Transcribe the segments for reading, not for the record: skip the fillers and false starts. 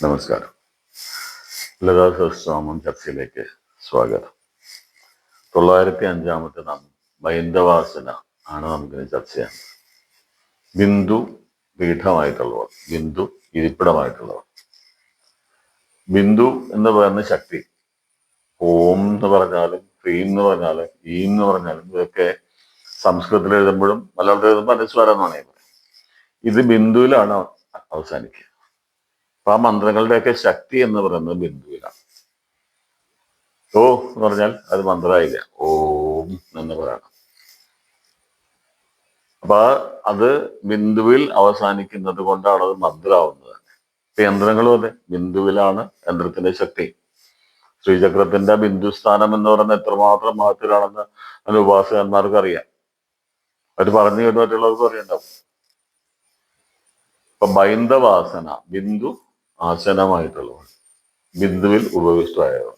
നമസ്കാരം. ലളിതാ സഹസ്രനാമം ചർച്ചയിലേക്ക് സ്വാഗതം. 905 നാമം ബൈന്ദവാസന ആണ് നമുക്കിനി ചർച്ച ചെയ്യാൻ. ബിന്ദു പീഠമായിട്ടുള്ളവർ, ബിന്ദു ഇരിപ്പിടമായിട്ടുള്ളവർ. ബിന്ദു എന്ന് പറയുന്ന ശക്തി ഓം എന്ന് പറഞ്ഞാലും ഹ്രീം എന്ന് പറഞ്ഞാലും ഈം എന്ന് പറഞ്ഞാലും ഇതൊക്കെ സംസ്കൃതത്തിൽ എഴുതുമ്പോഴും മലയാളത്തിൽ എഴുതുമ്പോൾ അനുസ്വാരം എന്നാണ് പറയുന്നത്. ഇത് ബിന്ദുവിലാണ് അവസാനിക്കുക. അപ്പൊ ആ മന്ത്രങ്ങളുടെയൊക്കെ ശക്തി എന്ന് പറയുന്നത് ബിന്ദുവിലാണ്. ഓ എന്ന് പറഞ്ഞാൽ അത് മന്ത്രമായില്ല, ഓം എന്ന് പറയണം. അപ്പൊ അത് ബിന്ദുവിൽ അവസാനിക്കുന്നത് കൊണ്ടാണ് അത് മന്ത്രമാവുന്നത്. ഇപ്പൊ യന്ത്രങ്ങളും അതെ, ബിന്ദുവിലാണ് യന്ത്രത്തിന്റെ ശക്തി. ശ്രീചക്രത്തിന്റെ ബിന്ദുസ്ഥാനം എന്ന് പറയുന്നത് എത്രമാത്രം മഹത്തിലാണെന്ന് അതിന് ഉപാസകന്മാർക്ക് അറിയാം. അവർ പറഞ്ഞു കേട്ട് മറ്റുള്ളവർക്ക് അറിയണ്ടാവും. ഇപ്പൊ ബൈന്ദവാസന, ബിന്ദു ആസനമായിട്ടുള്ളവർ, ബിന്ദുവിൽ ഉപവിഷ്ടമായവർ.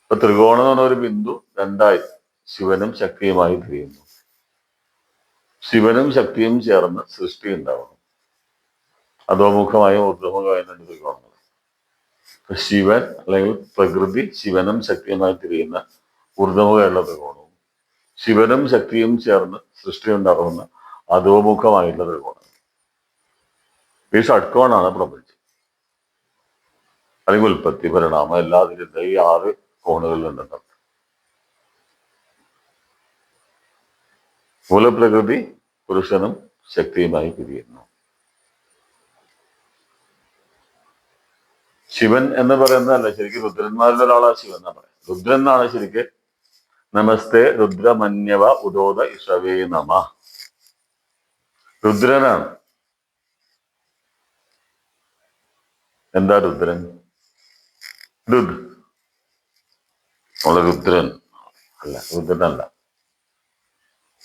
ഇപ്പൊ ത്രികോണം എന്ന് പറഞ്ഞ ഒരു ബിന്ദു രണ്ടായി ശിവനും ശക്തിയുമായി തിരിയുന്നു. ശിവനും ശക്തിയും ചേർന്ന് സൃഷ്ടി ഉണ്ടാവണം. അധോമുഖമായും ഊർധ്വമുഖമായും രണ്ട് ത്രികോണങ്ങൾ. ശിവൻ അല്ലെങ്കിൽ പ്രകൃതി ശിവനും ശക്തിയുമായി തിരിയുന്ന ഊർധ്വമുഖമുള്ള ത്രികോണവും, ശിവനും ശക്തിയും ചേർന്ന് സൃഷ്ടി ഉണ്ടാകുന്ന അധോമുഖമായിട്ടുള്ള ത്രികോണം. ഈ ഷഡ്കോണാണ് പ്രപഞ്ചം. അല്ലെങ്കിൽ ഉൽപ്പത്തി, പരിണാമം എല്ലാത്തിലും ഈ 6 കോണുകളിലുണ്ടെന്ന്. മൂലപ്രകൃതി പുരുഷനും ശക്തിയുമായി പിരിയുന്നു. ശിവൻ എന്ന് പറയുന്നതല്ല, ശരിക്കും രുദ്രന്മാരിൽ ഒരാളാണ് ശിവൻ എന്നാണ് പറയുന്നത്. രുദ്രൻ എന്നാണ് ശരിക്ക്. നമസ്തേ രുദ്രമന്യവ ഉദോദ ഇഷവേ നമ. രുദ്രനാണ്. എന്താ രുദ്രൻ? രുദ്രൻ അല്ല, രുദ്രനല്ല.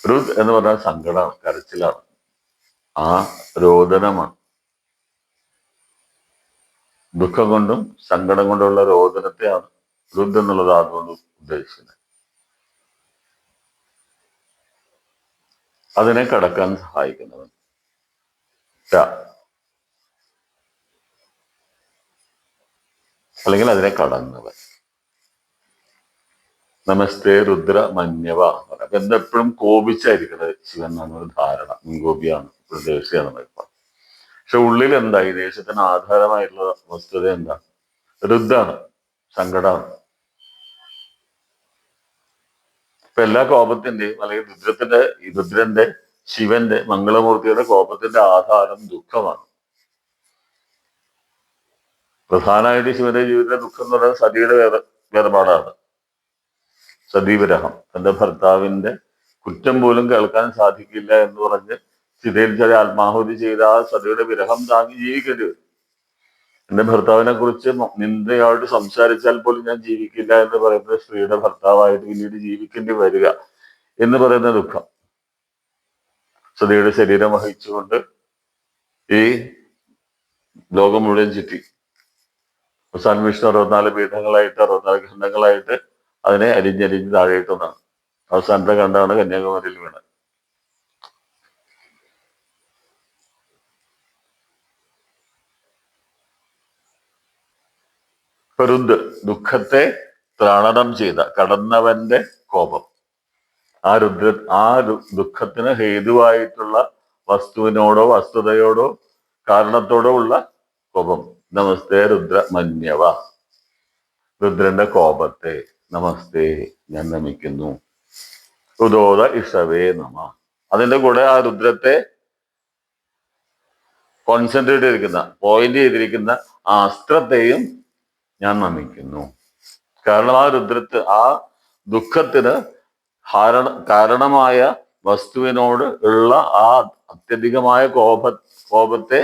രുദ് എന്ന് പറഞ്ഞാൽ സങ്കടമാണ്, കരച്ചിലാണ്, ആ രോദനമാണ്. ദുഃഖം കൊണ്ടും സങ്കടം കൊണ്ടുള്ള രോദനത്തെയാണ് രുദ് എന്നുള്ളത് അതുകൊണ്ട് ഉദ്ദേശിക്കുന്നത്. അതിനെ കടക്കാൻ സഹായിക്കുന്നവൻ അല്ലെങ്കിൽ അതിനെ കടന്നവൻ. നമസ്തേ രുദ്ര മന്യവ. അപ്പൊ എന്തെപ്പോഴും കോപിച്ചായിരിക്കുന്നത് ശിവൻ എന്നാണ് ഒരു ധാരണ. മുൻകോപിയാണ്, ദേശീയാണ് ഇപ്പൊ. പക്ഷെ ഉള്ളിൽ എന്താ ഈ ദേശത്തിന് ആധാരമായിട്ടുള്ള വസ്തുത എന്താ? രുദ്ധാണ്, സങ്കടമാണ്. ഇപ്പൊ എല്ലാ കോപത്തിന്റെയും അല്ലെങ്കിൽ രുദ്രന്റെ ശിവന്റെ മംഗളമൂർത്തിയുടെ കോപത്തിന്റെ ആധാരം ദുഃഖമാണ്. പ്രധാനമായിട്ട് ശിവന്റെ ജീവിതത്തിലെ ദുഃഖം എന്ന് പറയുന്നത് സതിയുടെ വേർപാടാണ്. സതീവിരഹം. തന്റെ ഭർത്താവിന്റെ കുറ്റം പോലും കേൾക്കാൻ സാധിക്കില്ല എന്ന് പറഞ്ഞ് ചിതയിൽ ചെറിയ ആത്മാഹുതി ചെയ്ത ആ സതിയുടെ വിരഹം താങ്ങി ജീവിക്കേണ്ടി വരും. എന്റെ ഭർത്താവിനെ കുറിച്ച് നിന്ദയായിട്ട് സംസാരിച്ചാൽ പോലും ഞാൻ ജീവിക്കില്ല എന്ന് പറയുന്ന സ്ത്രീയുടെ ഭർത്താവായിട്ട് പിന്നീട് ജീവിക്കേണ്ടി വരിക എന്ന് പറയുന്ന ദുഃഖം. സതിയുടെ ശരീരം വഹിച്ചുകൊണ്ട് ഈ ലോകം മുഴുവൻ ചുറ്റി അവസാനം വിഷ്ണു 64 പീഠങ്ങളായിട്ട് 64 ഖണ്ഡങ്ങളായിട്ട് അതിനെ അരിഞ്ഞരിഞ്ഞ് താഴെയിട്ടൊന്നാണ്. അവസാനത്തെ കണ്ടാണ് കന്യാകുമാരിയിൽ വീണത്. രുദ് ദുഃഖത്തെ ത്രാണനം ചെയ്ത കടന്നവന്റെ കോപം. ആ ദുഃഖത്തിന് ഹേതുവായിട്ടുള്ള വസ്തുവിനോടോ വസ്തുതയോടോ കാരണത്തോടോ ഉള്ള കോപം. നമസ്തേ രുദ്ര മന്യവ. രുദ്രന്റെ കോപത്തെ നമസ്തേ, ഞാൻ നമിക്കുന്നു. ഉദോദ ഇഷവേ നമ. അതിന്റെ കൂടെ ആ രുദ്രത്തെ കോൺസെൻട്രേറ്റ് ചെയ്തിരിക്കുന്ന, പോയിന്റ് ചെയ്തിരിക്കുന്ന ആ അസ്ത്രത്തെയും ഞാൻ നമിക്കുന്നു. കാരണം ആ ദുഃഖത്തിന് കാരണമായ വസ്തുവിനോട് ഉള്ള ആ അത്യധികമായ കോപത്തെ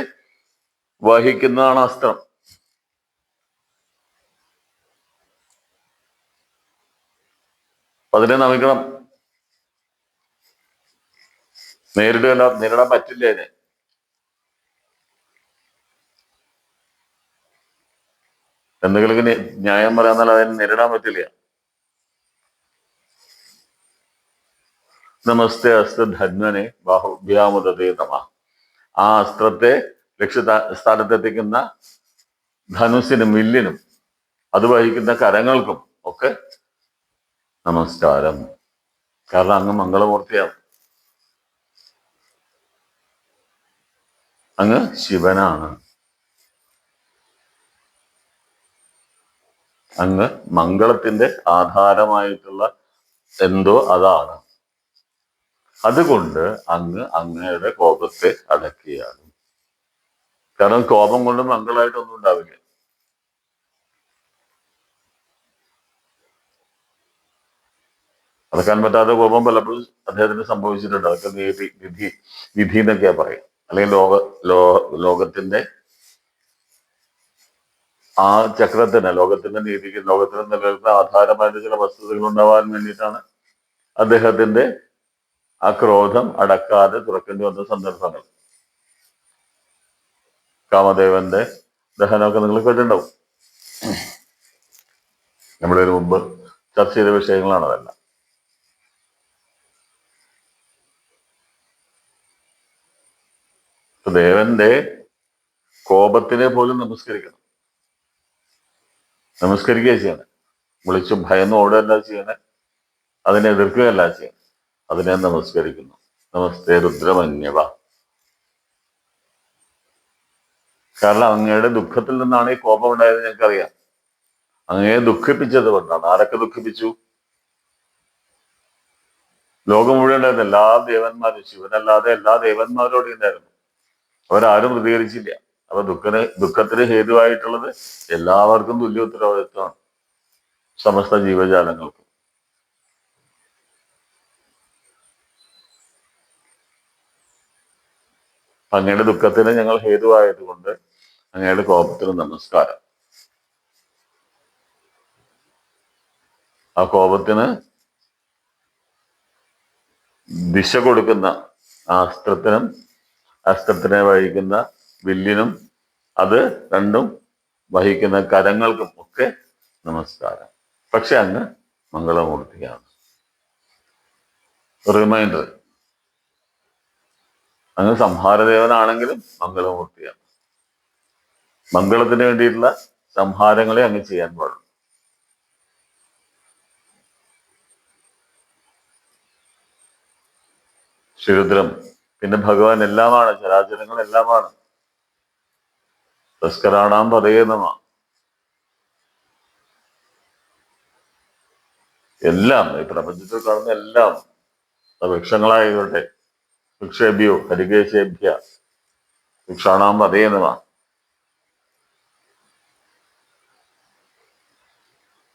വഹിക്കുന്നതാണ് അസ്ത്രം. അതിനെ നമിക്കണം. നേരിടാൻ പറ്റില്ല അതിനെ. എന്തെങ്കിലും ന്യായം പറയാന്നാൽ അതിനെ നേരിടാൻ പറ്റില്ല. നമസ്തേ അസ്ത്ര ധന്വനെ ബാഹുഭ്യാമുദതേ നമ. ആ അസ്ത്രത്തെ സ്ഥാനത്തെത്തിക്കുന്ന ധനുസിനും വില്ലിനും അത് വഹിക്കുന്ന കരങ്ങൾക്കും ഒക്കെ നമസ്കാരം. കാരണം അങ്ങ് മംഗളമൂർത്തിയാണ്, അങ്ങ് ശിവനാണ്, അങ്ങ് മംഗളത്തിന്റെ ആധാരമായിട്ടുള്ള എന്തോ അതാണ്. അതുകൊണ്ട് അങ്ങ് അങ്ങയുടെ കോപത്തെ അടക്കിയാണ്. കാരണം കോപം കൊണ്ട് മംഗളമായിട്ടൊന്നും ഉണ്ടാവില്ല. അടക്കാൻ പറ്റാത്ത കോപം പലപ്പോഴും അദ്ദേഹത്തിന് സംഭവിച്ചിട്ടുണ്ട്. അതൊക്കെ വിധി എന്നൊക്കെയാ പറയും. അല്ലെങ്കിൽ ലോകത്തിന്റെ ആ ചക്രത്തിന്, ലോകത്തിന്റെ നീതിക്ക്, ലോകത്തിന് നിലനിൽക്കുന്ന ആധാരമായിട്ട് ചില വസ്തുതകൾ ഉണ്ടാവാൻ വേണ്ടിയിട്ടാണ് അദ്ദേഹത്തിന്റെ ആ ക്രോധം അടക്കാതെ തുറക്കേണ്ടി വന്ന സന്ദർഭങ്ങൾ. കാമദേവന്റെ ദഹനമൊക്കെ നിങ്ങൾ കേട്ടിട്ടുണ്ടാവും. നമ്മളൊരു മുമ്പ് ചർച്ച ചെയ്ത വിഷയങ്ങളാണ് അതെല്ലാം. ദേവന്റെ കോപത്തിനെ പോലും നമസ്കരിക്കുകയാണ് ചെയ്യണേ. വിളിച്ചു ഭയന്ന് ഓടുകയല്ല ചെയ്യണേ, അതിനെ എതിർക്കുകയല്ല ചെയ്യണേ, അതിനെ നമസ്കരിക്കുന്നു. നമസ്തേ രുദ്രമന്യവ. കാരണം അങ്ങയുടെ ദുഃഖത്തിൽ നിന്നാണ് ഈ കോപം ഉണ്ടായത് ഞങ്ങൾക്കറിയാം. അങ്ങയെ ദുഃഖിപ്പിച്ചത് കൊണ്ടാണ്. ആരൊക്കെ ദുഃഖിപ്പിച്ചു? ലോകം മുഴുവൻ ഉണ്ടായിരുന്നു, എല്ലാ ദേവന്മാരും. ശിവനല്ലാതെ എല്ലാ ദേവന്മാരോടും ഉണ്ടായിരുന്നു. അവരാരും പ്രതികരിച്ചില്ല. അപ്പൊ ദുഃഖത്തിന് ഹേതുവായിട്ടുള്ളത് എല്ലാവർക്കും തുല്യ ഉത്തരവാദിത്വമാണ്, സമസ്ത ജീവജാലങ്ങൾക്കും. അങ്ങയുടെ ദുഃഖത്തിന് ഞങ്ങൾ ഹേതുവായത് കൊണ്ട് അങ്ങയുടെ കോപത്തിന് നമസ്കാരം. ആ കോപത്തിന് ദിശ കൊടുക്കുന്ന അസ്ത്രത്തിനെ വഹിക്കുന്ന വില്ലിനും അത് രണ്ടും വഹിക്കുന്ന കരങ്ങൾക്കും ഒക്കെ നമസ്കാരം. പക്ഷെ അങ്ങ് മംഗളമൂർത്തിയാണ്. റിമൈൻഡർ, അങ്ങ് സംഹാരദേവനാണെങ്കിലും മംഗളമൂർത്തിയാണ്. മംഗളത്തിന് വേണ്ടിയിട്ടുള്ള സംഹാരങ്ങളെ അങ്ങ് ചെയ്യാൻ പാടുള്ളൂ. ശ്രീരുദ്രം പിന്നെ ഭഗവാൻ എല്ലാമാണ്, ചരാചരങ്ങൾ എല്ലാമാണ്. തസ്കരാണാം പതയേ നമഃ. എല്ലാം ഈ പ്രപഞ്ചത്തിൽ കാണുന്ന എല്ലാം, വൃക്ഷങ്ങളായിക്കോട്ടെ, വൃക്ഷേഭ്യോ ഹരികേശേഭ്യ വൃക്ഷാണാം പതയേ നമഃ.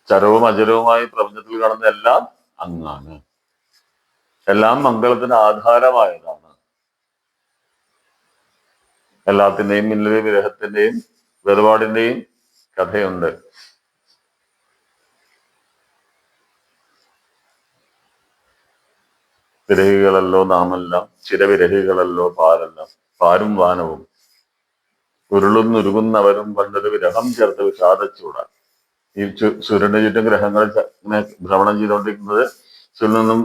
ചരവും അചരവുമായി പ്രപഞ്ചത്തിൽ കാണുന്ന എല്ലാം അങ്ങാണ്. എല്ലാം മംഗളത്തിന് ആധാരമായതാണ്. എല്ലാത്തിന്റെയും പിന്നിലെ വിരഹത്തിന്റെയും വേർപാടിന്റെയും കഥയുണ്ട്. വിരഹികളല്ലോ നാമെല്ലാം, ചിരവിരഹികളല്ലോ പാരെല്ലാം. പാരും വാനവും ഉരുളുന്നുരുകുന്നവരും പണ്ടൊരു വിരഹം ചേർത്ത് വിഷാദച്ചൂടാൻ. ഈ സൂര്യന്റെ ചുറ്റും ഗ്രഹങ്ങൾ ഇങ്ങനെ ഭ്രമണം ചെയ്തുകൊണ്ടിരിക്കുന്നത് സൂര്യനിൽ നിന്നും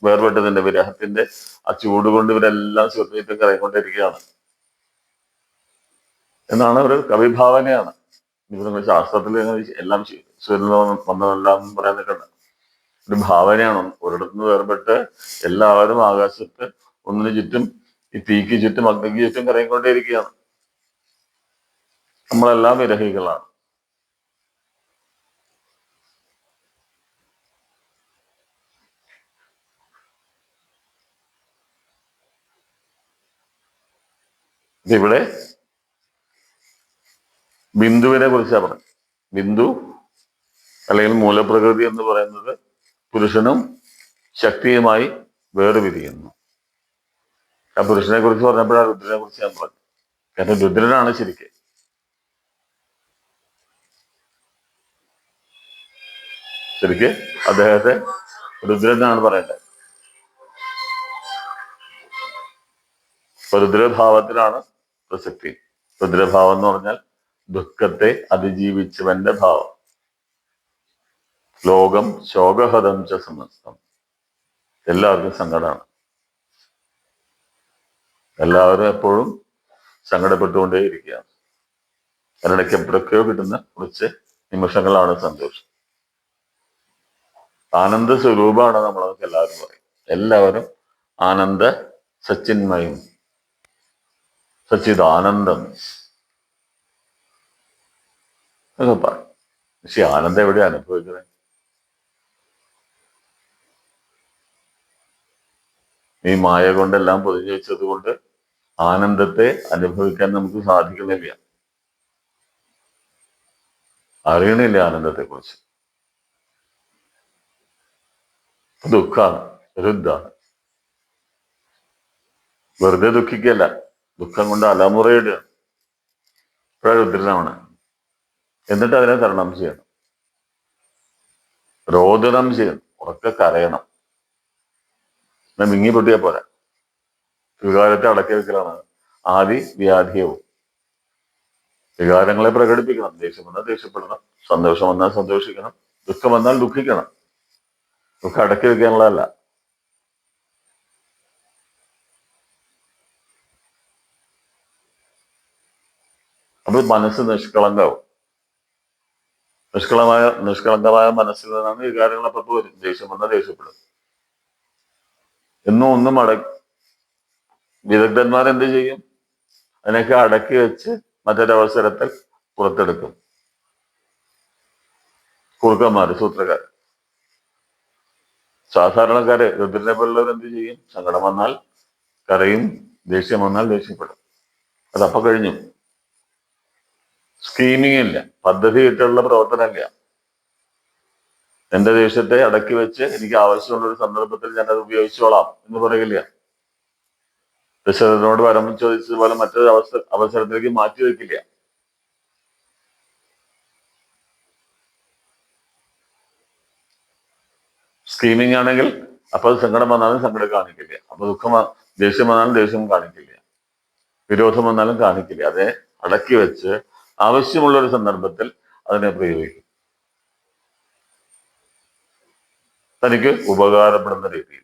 വേർപെട്ടതിന്റെ വിരഹത്തിന്റെ ആ ചൂട് കൊണ്ട് ഇവരെല്ലാം സൂര്യന് ചുറ്റും കറങ്ങിക്കൊണ്ടിരിക്കുകയാണ് എന്നാണ് ഒരു കവിഭാവനയാണ്. ഇപ്പൊ നിങ്ങൾ ശാസ്ത്രത്തിൽ എല്ലാം സൂര്യനിൽ വന്നതെല്ലാം പറയാൻ നിൽക്കണ്ട. ഒരു ഭാവനയാണ്. ഒരിടത്തുനിന്ന് വേർപെട്ട് എല്ലാവരും ആകാശത്ത് ഒന്നിനു ചുറ്റും, ഈ തീക്ക് ചുറ്റും അഗ്നിക്ക് ചുറ്റും കറങ്ങിക്കൊണ്ടേയിരിക്കുകയാണ്. നമ്മളെല്ലാം വിരഹികളാണ്. ഇവിടെ ബിന്ദുവിനെ കുറിച്ചാണ് പറഞ്ഞത്. ബിന്ദു അല്ലെങ്കിൽ മൂലപ്രകൃതി എന്ന് പറയുന്നത് പുരുഷനും ശക്തിയുമായി വേർപിരിയുന്നു. ആ പുരുഷനെ കുറിച്ച് പറഞ്ഞപ്പോഴാണ് രുദ്രനെ കുറിച്ച് ഞാൻ പറഞ്ഞത്. കാരണം രുദ്രനാണ് ശരിക്ക് അദ്ദേഹത്തെ രുദ്രനാണ് പറയേണ്ടത്. അപ്പൊ രുദ്രഭാവത്തിലാണ് പ്രസക്തി. രുദ്രഭാവം എന്ന് പറഞ്ഞാൽ ദുഃഖത്തെ അതിജീവിച്ചവന്റെ ഭാവം. ലോകം ശോകഹതം ച സമസ്തം. എല്ലാവർക്കും സങ്കടമാണ്. എല്ലാവരും എപ്പോഴും സങ്കടപ്പെട്ടുകൊണ്ടേയിരിക്കുകയാണ്. അതിനിടയ്ക്ക് എപ്പോഴൊക്കെയോ കിട്ടുന്ന കുറച്ച് നിമിഷങ്ങളാണ് സന്തോഷം. ആനന്ദ സ്വരൂപമാണ് നമ്മളൊക്കെ എല്ലാവരും പറയും. എല്ലാവരും ആനന്ദ സച്ചിന്മയം, സച്ചിദാനന്ദം എന്നൊക്കെ പറയും. പക്ഷെ ആനന്ദം എവിടെ അനുഭവിക്കുന്നത്? ഈ മായ കൊണ്ടെല്ലാം പൊതിഞ്ഞു വെച്ചത് കൊണ്ട് ആനന്ദത്തെ അനുഭവിക്കാൻ നമുക്ക് സാധിക്കുന്നില്ല, അറിയണില്ല ആനന്ദത്തെ കുറിച്ച്. ദുഃഖാണ്, രുദ്ധാണ്. വെറുതെ ദുഃഖിക്കല്ല, ദുഃഖം കൊണ്ട് അലമുറയിടുക, രുദ്രനാണ്. എന്നിട്ട് അതിനെ തരണം ചെയ്യണം, രോദനം ചെയ്യണം, ഉറക്കെ കരയണം. മിങ്ങി പൊട്ടിയാ പോരാ. വികാരത്തെ അടക്കി വെക്കലാണ് ആദി വ്യാധിയവും. വികാരങ്ങളെ പ്രകടിപ്പിക്കണം. ദേഷ്യം വന്നാൽ ദേഷ്യപ്പെടണം, സന്തോഷം വന്നാൽ സന്തോഷിക്കണം, ദുഃഖം വന്നാൽ ദുഃഖിക്കണം. ദുഃഖം അടക്കി വെക്കാനുള്ളതല്ല. അപ്പൊ മനസ്സ് നിഷ്കളങ്കാവും. നിഷ്കളങ്കമായ മനസ്സിൽ നിന്നാണ് വികാരങ്ങൾ അപ്പുറത്ത് വരും. ദേഷ്യം വന്നാൽ ദേഷ്യപ്പെടും. ഒന്നും വിദഗ്ധന്മാരെന്ത് ചെയ്യും? അതിനൊക്കെ അടക്കി വെച്ച് മറ്റൊരവസരത്തിൽ പുറത്തെടുക്കും. കുറുക്കന്മാര്, സൂത്രക്കാര്. സാധാരണക്കാര്, രുദ്രനെ പോലുള്ളവർ എന്ത് ചെയ്യും? സങ്കടം വന്നാൽ കരയും, ദേഷ്യം വന്നാൽ ദേഷ്യപ്പെടും. അതപ്പൊ കഴിഞ്ഞു. സ്കീമിങ് ഇല്ല, പദ്ധതിയിട്ടുള്ള പ്രവർത്തനമില്ല. എന്റെ ദേഷ്യത്തെ അടക്കി വെച്ച് എനിക്ക് ആവശ്യമുള്ള ഒരു സന്ദർഭത്തിൽ ഞാൻ അത് ഉപയോഗിച്ചോളാം എന്ന് പറയില്ല. ദശരഥനോട് വരം ചോദിച്ചതുപോലെ മറ്റൊരു അവസരത്തിലേക്ക് മാറ്റി വെക്കില്ല. സ്കീമിങ് ആണെങ്കിൽ അപ്പൊ സങ്കടം വന്നാലും സങ്കടം കാണിക്കില്ല, അപ്പൊ ദേഷ്യം വന്നാലും ദേഷ്യം കാണിക്കില്ല, വിരോധം വന്നാലും കാണിക്കില്ല. അതെ അടക്കി വെച്ച് ആവശ്യമുള്ള ഒരു സന്ദർഭത്തിൽ അതിനെ പ്രയോഗിക്കും, തനിക്ക് ഉപകാരപ്പെടുന്ന രീതിയിൽ.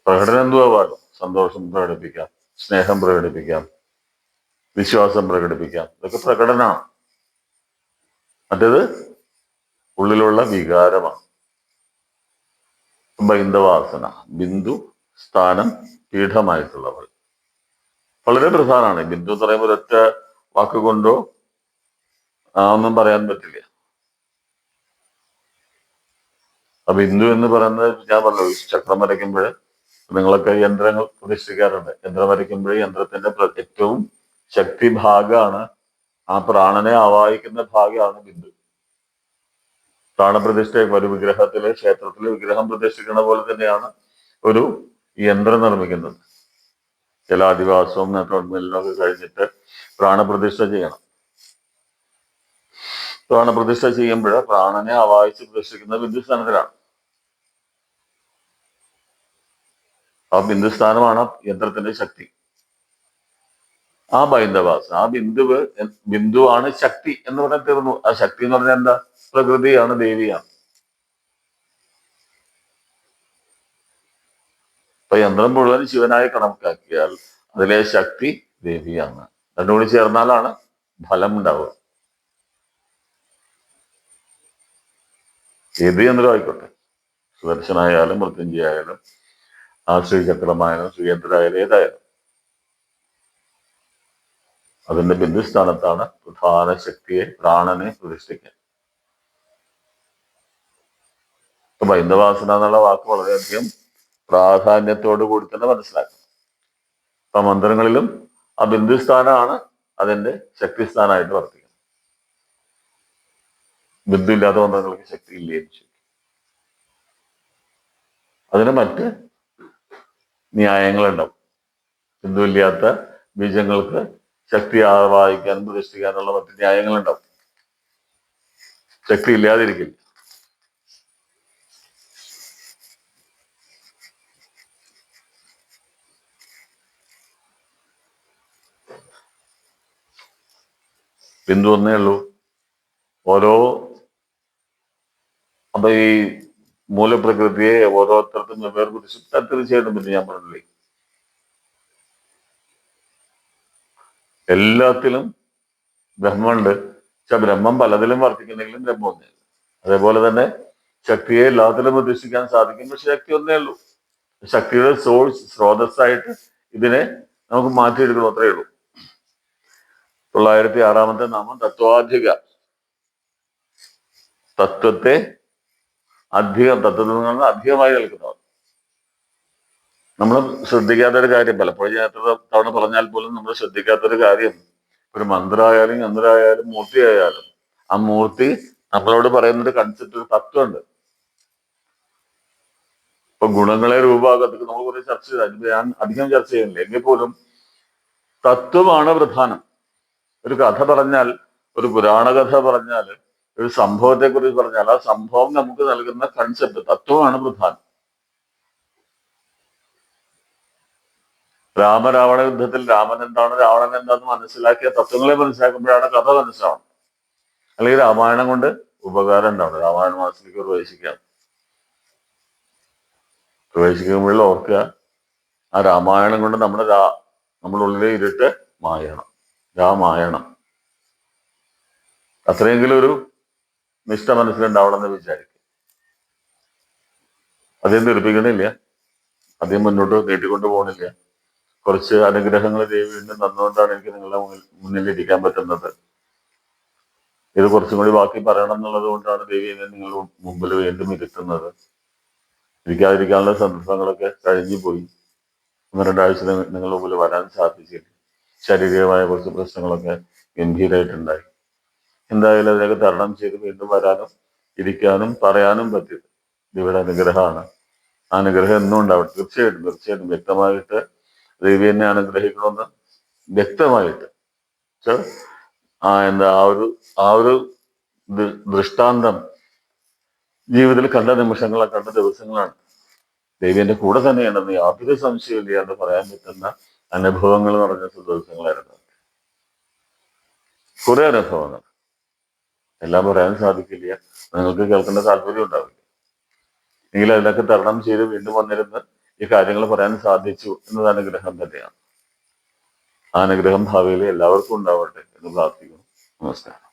പ്രകടനം എന്തുവാ പാടും? സന്തോഷം പ്രകടിപ്പിക്കാം, സ്നേഹം പ്രകടിപ്പിക്കാം, വിശ്വാസം പ്രകടിപ്പിക്കാം. ഇതൊക്കെ പ്രകടനമാണ്. മറ്റേത് ഉള്ളിലുള്ള വികാരമാണ്. ബൈന്ദവാസന, ബിന്ദു സ്ഥാനം പീഠമായിട്ടുള്ളവൾ വളരെ പ്രധാനമാണ്. ബിന്ദു എന്ന് പറയുമ്പോൾ ഒരൊറ്റ വാക്കുകൊണ്ടോ ഒന്നും പറയാൻ പറ്റില്ല. ആ ബിന്ദു എന്ന് പറയുന്നത് ഞാൻ പറഞ്ഞു, ചക്രം വരയ്ക്കുമ്പോൾ നിങ്ങളൊക്കെ യന്ത്രങ്ങൾ പ്രതിഷ്ഠിക്കാറുണ്ട്. യന്ത്രം വരയ്ക്കുമ്പോൾ യന്ത്രത്തിന്റെ ഏറ്റവും ശക്തി ഭാഗമാണ്, ആ പ്രാണനെ ആവാഹിക്കുന്ന ഭാഗമാണ് ബിന്ദു. പ്രാണപ്രതിഷ്ഠ ഒരു വിഗ്രഹത്തില്, ക്ഷേത്രത്തില് വിഗ്രഹം പ്രതിഷ്ഠിക്കുന്ന പോലെ തന്നെയാണ് ഒരു യന്ത്രം നിർമ്മിക്കുന്നത്. ജലാധിവാസവും ഒക്കെ കഴിഞ്ഞിട്ട് പ്രാണപ്രതിഷ്ഠ ചെയ്യണം. പ്രാണപ്രതിഷ്ഠ ചെയ്യുമ്പോൾ പ്രാണനെ ആവാഹിച്ച് പ്രതിഷ്ഠിക്കുന്ന ബിന്ദുസ്ഥാനത്തിലാണ്. ആ ബിന്ദുസ്ഥാനമാണ് യന്ത്രത്തിന്റെ ശക്തി. ആ ബൈന്ദവാസന, ആ ബിന്ദുവാണ് ശക്തി എന്ന് പറഞ്ഞാൽ തീർന്നു. ആ ശക്തി എന്ന് പറഞ്ഞാൽ എന്താ? പ്രകൃതിയാണ്, ദേവിയാണ്. അപ്പൊ യന്ത്രം മുഴുവൻ ശിവനായി കണക്കാക്കിയാൽ അതിലെ ശക്തി ദേവിയാണ്. രണ്ടുകൂടി ചേർന്നാലാണ് ഫലം ഉണ്ടാവുക. ഏത് യന്ത്രം ആയിക്കോട്ടെ, സുദർശനായാലും മൃത്യുഞ്ജയായാലും ആ ശ്രീചക്രമായാലും ശ്രീയന്ത്രായാലും ഏതായാലും അതിന്റെ ബിന്ദുസ്ഥാനത്താണ് പ്രധാന ശക്തിയെ, പ്രാണനെ പ്രതിഷ്ഠിക്കുക. ഇപ്പൊ ബൈന്ദവാസന എന്നുള്ള വാക്ക് വളരെയധികം പ്രാധാന്യത്തോടു കൂടി തന്നെ മനസ്സിലാക്കണം. അപ്പൊ മന്ത്രങ്ങളിലും ആ ബിന്ദുസ്ഥാനമാണ് അതിന്റെ ശക്തിസ്ഥാനമായിട്ട് വർത്തിക്കുന്നത്. ബിന്ദു ഇല്ലാത്ത മന്ത്രങ്ങൾക്ക് ശക്തി ഇല്ലേ? അതിന് മറ്റ് ന്യായങ്ങളുണ്ടാവും. ബിന്ദു ഇല്ലാത്ത ബീജങ്ങൾക്ക് ശക്തി ആവാഹിക്കാനും പ്രതിഷ്ഠിക്കാനുള്ള മറ്റ് ന്യായങ്ങളുണ്ടാവും. ശക്തി ഇല്ലാതിരിക്കില്ല. ബിന്ദു ഒന്നേ ഉള്ളൂ. അപ്പൊ ഈ മൂലപ്രകൃതിയെ ഓരോരുത്തർക്കും വെവ്വേറെ കുറിച്ച് തീർച്ചയായിട്ടും പിന്നെ ഞാൻ പറഞ്ഞില്ലേ, എല്ലാത്തിലും ബ്രഹ്മമുണ്ട്. പക്ഷെ ബ്രഹ്മം പലതിലും വർത്തിക്കുന്നെങ്കിലും ബ്രഹ്മം ഒന്നേ ഉള്ളൂ. അതേപോലെ തന്നെ ശക്തിയെ എല്ലാത്തിലും പ്രതിഷ്ഠിക്കാൻ സാധിക്കും, പക്ഷെ ശക്തി ഒന്നേ ഉള്ളൂ. ശക്തിയുടെ സോഴ്സ്, സ്രോതസ്സായിട്ട് ഇതിനെ നമുക്ക് മാറ്റിയെടുക്കണം, അത്രയേ ഉള്ളൂ. 906 നാമം തത്വാധിക. തത്വത്തെ അധികം, തത്വത്തിൽ നിന്ന് അധികമായി നിൽക്കുന്നവർ. നമ്മൾ ശ്രദ്ധിക്കാത്തൊരു കാര്യം, പലപ്പോഴും ഞാൻ എത്ര തവണ പറഞ്ഞാൽ പോലും നമ്മൾ ശ്രദ്ധിക്കാത്തൊരു കാര്യം, ഒരു മന്ത്രമായാലും യന്ത്രമായാലും മൂർത്തിയായാലും ആ മൂർത്തി നമ്മളോട് പറയുന്നൊരു കൺസെപ്റ്റ്, ഒരു തത്വമുണ്ട്. ഇപ്പൊ ഗുണങ്ങളെ രൂപമാകത്തൊക്കെ നമ്മൾ കുറെ ചർച്ച ചെയ്ത് ഞാൻ അധികം ചർച്ച ചെയ്യുന്നില്ല. എങ്കിൽ പോലും തത്വമാണ് പ്രധാനം. ഒരു കഥ പറഞ്ഞാൽ, ഒരു പുരാണ കഥ പറഞ്ഞാൽ, ഒരു സംഭവത്തെ കുറിച്ച് പറഞ്ഞാൽ ആ സംഭവം നമുക്ക് നൽകുന്ന കൺസെപ്റ്റ്, തത്വമാണ് പ്രധാനം. രാമരാവണ യുദ്ധത്തിൽ രാമൻ എന്താണ്, രാവണൻ എന്താന്ന് മനസ്സിലാക്കിയ തത്വങ്ങളെ മനസ്സിലാക്കുമ്പോഴാണ് കഥ മനസ്സിലാവണം. അല്ലെങ്കിൽ രാമായണം കൊണ്ട് ഉപകാരം ഉണ്ടാവണം. രാമായണ മാസത്തിലേക്ക് പ്രവേശിക്കുമ്പോഴുള്ള ഓർക്കുക, ആ രാമായണം കൊണ്ട് നമ്മുടെ ഉള്ളിലെ ഇരുട്ട് മായണം. രാമായണം അത്രയെങ്കിലും ഒരു നിഷ്ഠ മനസ്സിലുണ്ടാവണമെന്ന് വിചാരിക്കും. അധികം ധരിപ്പിക്കണില്ല, അധികം മുന്നോട്ട് നീട്ടിക്കൊണ്ടു പോകണില്ല. കുറച്ച് അനുഗ്രഹങ്ങൾ ദേവി വീണ്ടും തന്നുകൊണ്ടാണ് എനിക്ക് നിങ്ങളുടെ മുന്നിൽ ഇരിക്കാൻ പറ്റുന്നത്. ഇത് കുറച്ചും കൂടി ബാക്കി പറയണം എന്നുള്ളത് കൊണ്ടാണ് ദേവി എന്നെ നിങ്ങളുടെ മുമ്പിൽ വീണ്ടും ഇരുത്തുന്നത്. ഇരിക്കാതിരിക്കാനുള്ള സന്ദർഭങ്ങളൊക്കെ കഴിഞ്ഞു പോയി. 1-2 ആഴ്ച നിങ്ങളുടെ മുമ്പിൽ വരാൻ സാധിച്ചില്ല. ശാരീരികമായ കുറച്ച് പ്രശ്നങ്ങളൊക്കെ ഗംഭീരമായിട്ടുണ്ടായി. എന്തായാലും അതിനൊക്കെ തരണം ചെയ്ത് വീണ്ടും വരാനും ഇരിക്കാനും പറയാനും പറ്റിയത് ദേവിയുടെ അനുഗ്രഹമാണ്. ആ അനുഗ്രഹം എന്നും ഉണ്ടാവട്ടെ. തീർച്ചയായിട്ടും വ്യക്തമായിട്ട് ദേവി എന്നെ അനുഗ്രഹിക്കണമെന്ന് വ്യക്തമായിട്ട് ആ ഒരു ദൃഷ്ടാന്തം ജീവിതത്തിൽ കണ്ട നിമിഷങ്ങളാണ്, കണ്ട ദിവസങ്ങളാണ്. ദേവി എന്റെ കൂടെ തന്നെയാണെന്ന് യാതൊരു സംശയമില്ല എന്ന് പറയാൻ പറ്റുന്ന അനുഭവങ്ങൾ നിറഞ്ഞ ദിവസങ്ങളായിരുന്നു. കുറെ അനുഭവങ്ങൾ, എല്ലാം പറയാൻ സാധിക്കില്ല, നിങ്ങൾക്ക് കേൾക്കേണ്ട താല്പര്യം ഉണ്ടാവില്ല. എങ്കിലും അതിനൊക്കെ തരണം ചെയ്ത് വീണ്ടും വന്നിരുന്ന് ഈ കാര്യങ്ങൾ പറയാൻ സാധിച്ചു എന്നത് അനുഗ്രഹം തന്നെയാണ്. ആ അനുഗ്രഹം ഭാവിയിൽ എല്ലാവർക്കും ഉണ്ടാവട്ടെ എന്ന് പ്രാർത്ഥിക്കുന്നു. നമസ്കാരം.